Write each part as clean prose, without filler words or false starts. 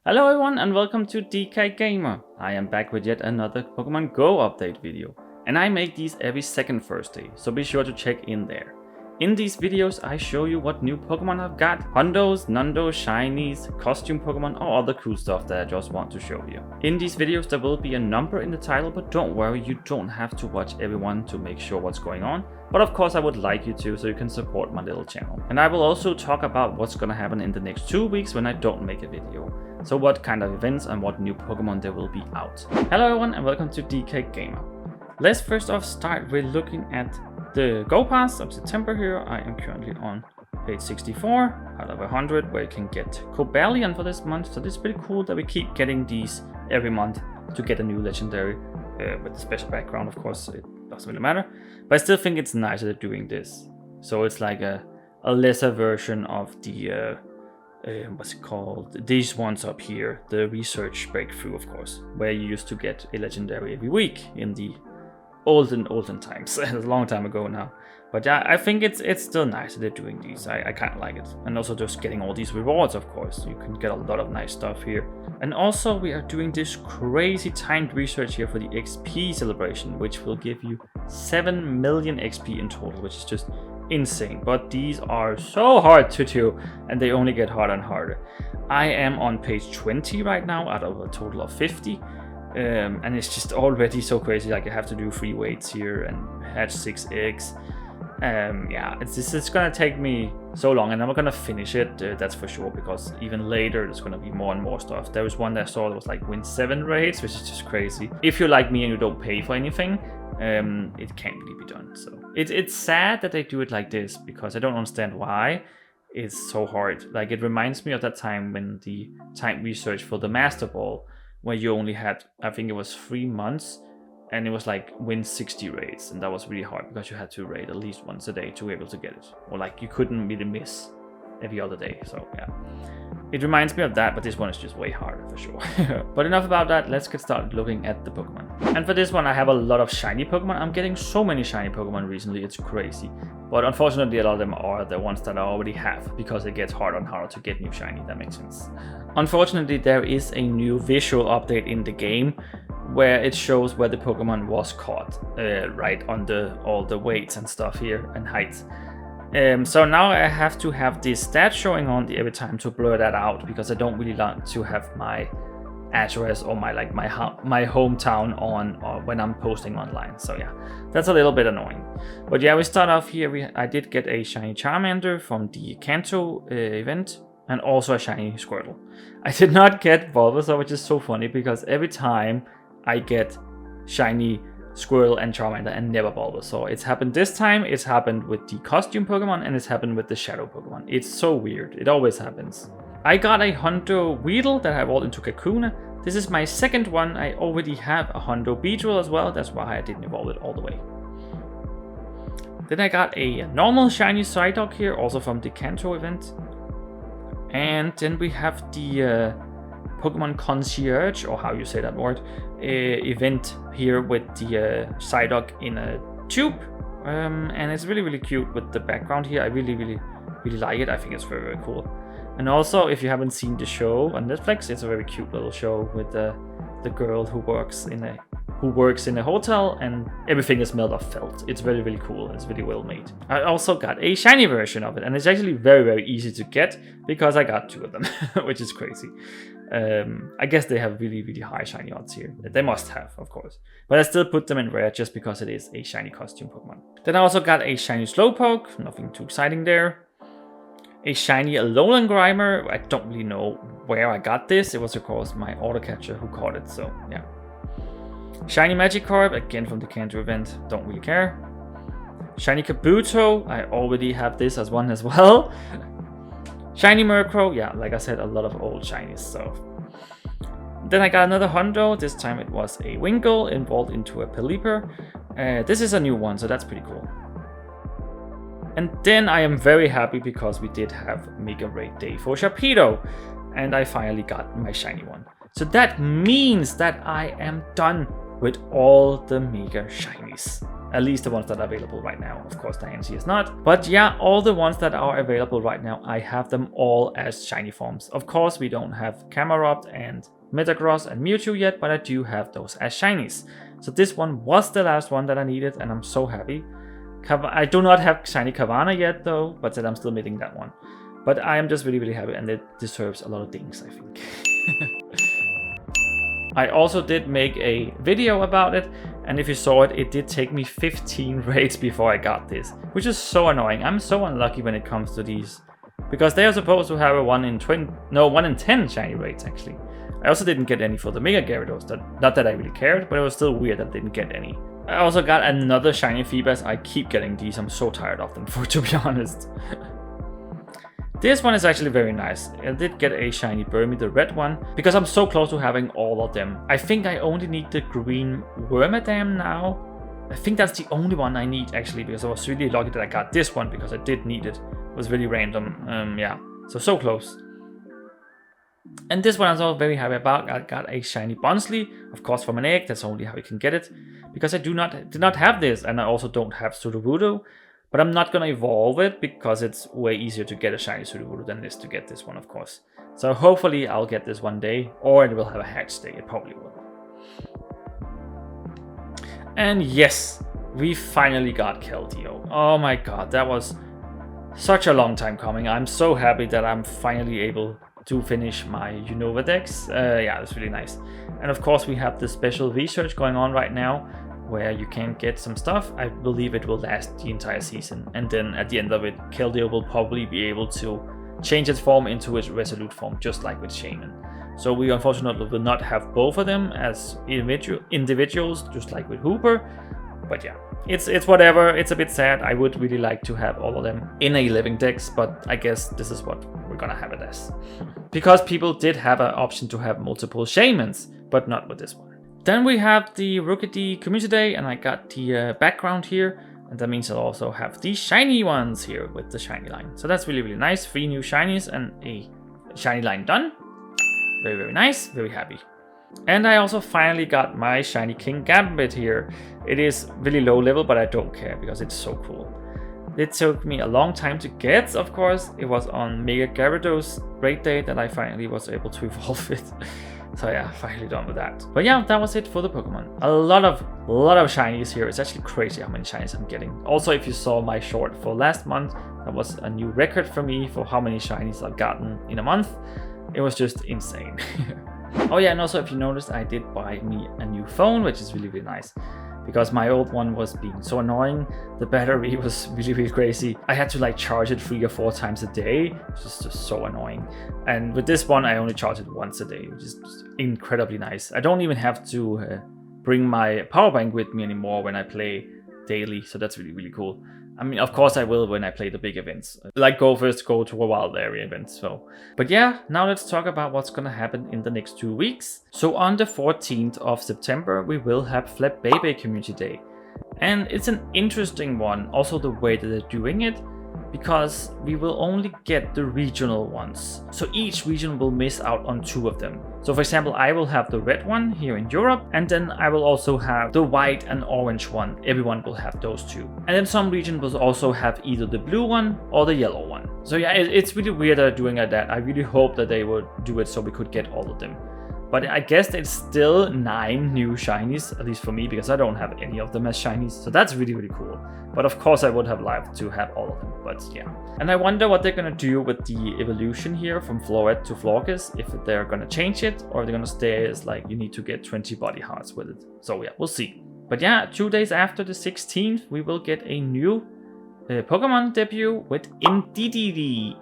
Hello everyone and welcome to DK Gamer. I am back with yet another Pokémon Go update video. And I make these every second Thursday, so be sure to check in there. In these videos I show you what new Pokémon I've got, hundos, nundos, shinies, costume Pokémon or other cool stuff that I just want to show you. In these videos there will be a number in the title, but don't worry, you don't have to watch everyone to make sure what's going on. But of course I would like you to, so you can support my little channel. And I will also talk about what's gonna happen in the next 2 weeks when I don't make a video. So what kind of events and what new Pokemon there will be out. Hello everyone and welcome to DK Gamer. Let's first off start with looking at the Go Pass of September here. I am currently on page 64 out of 100 where you can get Cobalion for this month. So this is pretty cool that we keep getting these every month to get a new legendary with a special background. Of course it doesn't really matter, but I still think it's nice that they're doing this. So it's like a lesser version of the what's it called? These ones up here, the research breakthrough, of course, where you used to get a legendary every week in the olden times. A long time ago now. But yeah, I think it's still nice that they're doing these. I kind of like it. And also just getting all these rewards, of course. You can get a lot of nice stuff here. And also we are doing this crazy timed research here for the XP celebration, which will give you 7 million XP in total, which is just insane. But these are so hard to do and they only get harder and harder. I am on page 20 right now out of a total of 50. And it's just already so crazy. Like I have to do 3 weights here and hatch 6 eggs. Yeah, it's gonna take me so long, and I'm not gonna finish it, that's for sure, because even later there's gonna be more and more stuff. There was one that I saw that was like win 7 raids, which is just crazy. If you're like me and you don't pay for anything, it can't really be done. So it's sad that they do it like this, because I don't understand why it's so hard. Like it reminds me of that time when the time research for the Master Ball, where you only had, I think it was 3 months, and it was like win 60 raids, and that was really hard because you had to raid at least once a day to be able to get it, or like you couldn't really miss every other day. So yeah, it reminds me of that, but this one is just way harder for sure. But enough about that, let's get started looking at the Pokemon. And for this one I have a lot of shiny Pokemon. I'm getting so many shiny Pokemon recently, it's crazy. But unfortunately a lot of them are the ones that I already have, because it gets harder and harder to get new shiny. That makes sense. Unfortunately there is a new visual update in the game where it shows where the Pokemon was caught, right under all the weights and stuff here and heights. So now I have to have this stat showing on every time to blur that out, because I don't really like to have my address or my hometown on when I'm posting online. So yeah, that's a little bit annoying. But yeah, we start off here. I did get a shiny Charmander from the Kanto event, and also a shiny Squirtle. I did not get Bulbasaur, which is so funny because every time I get shiny Squirtle and Charmander and never Bulbasaur. It's happened this time, it's happened with the costume Pokemon, and it's happened with the shadow Pokemon. It's so weird, it always happens. I got a Hundo Weedle that I evolved into Kakuna. This is my second one. I already have a Hundo Beedrill as well, that's why I didn't evolve it all the way. Then I got a normal shiny Psyduck here, also from the Kanto event. And then we have the Pokemon Concierge, or how you say that word, event here with the Psyduck in a tube. And it's really cute with the background here. I really like it. I think it's very cool. And also, if you haven't seen the show on Netflix, it's a very cute little show with the girl who works in a hotel, and everything is made of felt. It's very cool. It's really well made. I also got a shiny version of it, and it's actually very easy to get because I got 2 of them, which is crazy. I guess they have really high shiny odds here. They must have, of course. But I still put them in rare just because it is a shiny costume Pokemon. Then I also got a shiny Slowpoke, nothing too exciting there. A shiny Alolan Grimer. I don't really know where I got this. It was of course my auto catcher who caught it, so yeah. Shiny Magikarp, again from the Kanto event, don't really care. Shiny Kabuto, I already have this as one as well. Shiny Murkrow, yeah, like I said, a lot of old shinies, so. Then I got another Hundo, this time it was a Wingull evolved into a Pelipper. This is a new one, so that's pretty cool. And then I am very happy because we did have Mega Raid Day for Sharpedo, and I finally got my shiny one. So that means that I am done with all the Mega Shinies. At least the ones that are available right now. Of course, Niantic is not. But yeah, all the ones that are available right now, I have them all as shiny forms. Of course, we don't have Camerupt and Metagross and Mewtwo yet, but I do have those as shinies. So this one was the last one that I needed, and I'm so happy. I do not have shiny Kavana yet though, but I'm still missing that one. But I am just really happy, and it deserves a lot of things, I think. I also did make a video about it, and if you saw it, it did take me 15 raids before I got this, which is so annoying. I'm so unlucky when it comes to these, because they are supposed to have a 1 in 10 shiny raids actually. I also didn't get any for the Mega Gyarados, not that I really cared, but it was still weird that I didn't get any. I also got another shiny Feebas. I keep getting these, I'm so tired of them, to be honest. This one is actually very nice. I did get a shiny Burmy, the red one, because I'm so close to having all of them. I think I only need the green Wormadam now. I think that's the only one I need actually, because I was really lucky that I got this one, because I did need it. It was really random. Yeah, so close. And this one I'm also very happy about. I got a shiny Bonsly, of course from an egg. That's only how you can get it, because I did not have this, and I also don't have Sudowoodo. But I'm not going to evolve it, because it's way easier to get a shiny Sudowoodo than it is to get this one, of course. So hopefully I'll get this one day, or it will have a hatch day. It probably will. And yes, we finally got Keldeo. Oh my god, that was such a long time coming. I'm so happy that I'm finally able to finish my Unova Dex. Yeah, it's really nice. And of course we have the special research going on right now, where you can get some stuff. I believe it will last the entire season, and then at the end of it, Keldeo will probably be able to change its form into its Resolute form, just like with Shaman. So we unfortunately will not have both of them as individuals, just like with Hooper. But yeah, it's whatever. It's a bit sad. I would really like to have all of them in a living dex, but I guess this is what we're gonna have it as. Because people did have an option to have multiple Shamans, but not with this one. Then we have the Rookie Community Day, and I got the background here, and that means I'll also have the shiny ones here with the shiny line. So that's really nice. 3 new shinies and a shiny line done. Very nice, very happy. And I also finally got my shiny King Gambit here. It is really low level, but I don't care because it's so cool. It took me a long time to get, of course. It was on Mega Gyarados raid day that I finally was able to evolve it. So yeah, finally done with that. But yeah, that was it for the Pokemon. A lot of shinies here. It's actually crazy how many shinies I'm getting. Also, if you saw my short for last month, that was a new record for me for how many shinies I've gotten in a month. It was just insane. Oh yeah, and also if you noticed, I did buy me a new phone, which is really nice. Because my old one was being so annoying. The battery was really crazy. I had to like charge it 3 or 4 times a day, which is just so annoying. And with this one, I only charge it once a day, which is just incredibly nice. I don't even have to bring my power bank with me anymore when I play daily, so that's really cool. I mean, of course I will when I play the big events, like go to a wild area event. So, but yeah, now let's talk about what's gonna happen in the next 2 weeks. So on the 14th of September, we will have Flap Baby Community Day. And it's an interesting one, also the way that they're doing it, because we will only get the regional ones. So each region will miss out on 2 of them. So for example, I will have the red one here in Europe, and then I will also have the white and orange one. Everyone will have those 2. And then some region will also have either the blue one or the yellow one. So yeah, it's really weird that they're doing like that. I really hope that they would do it so we could get all of them. But I guess it's still 9 new shinies, at least for me, because I don't have any of them as shinies. So that's really cool. But of course I would have liked to have all of them, but yeah. And I wonder what they're gonna do with the evolution here from Floret to Florges, if they're gonna change it, or they're gonna stay as like you need to get 20 body hearts with it. So yeah, we'll see. But yeah, 2 days after the 16th, we will get a new Pokemon debut with Indeedee,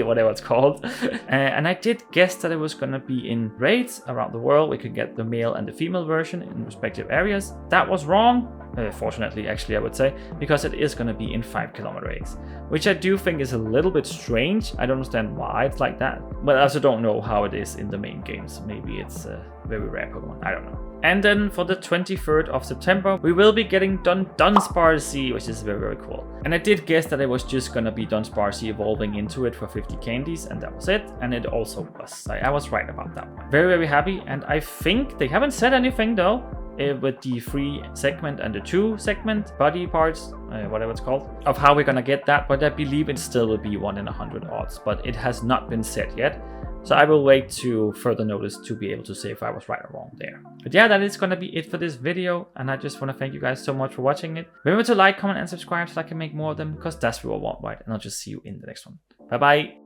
whatever it's called. And I did guess that it was gonna be in raids around the world. We could get the male and the female version in respective areas. That was wrong, fortunately, actually, I would say, because it is gonna be in 5-kilometer raids, which I do think is a little bit strange. I don't understand why it's like that, but I also don't know how it is in the main games. Maybe it's a very rare Pokemon, I don't know. And then for the 23rd of September, we will be getting Dunsparcy, which is very, very cool. And I did guess that it was just gonna be Dunsparcy evolving into it for 50 candies, and that was it. And it also was. I was right about that one. Very, very happy. And I think they haven't said anything though with the 3 segment and the 2 segment body parts, whatever it's called, of how we're gonna get that. But I believe it still will be 1 in 100 odds, but it has not been set yet. So I will wait to further notice to be able to say if I was right or wrong there. But yeah, that is going to be it for this video. And I just want to thank you guys so much for watching it. Remember to like, comment, and subscribe so I can make more of them, because that's what I want, right? And I'll just see you in the next one. Bye bye.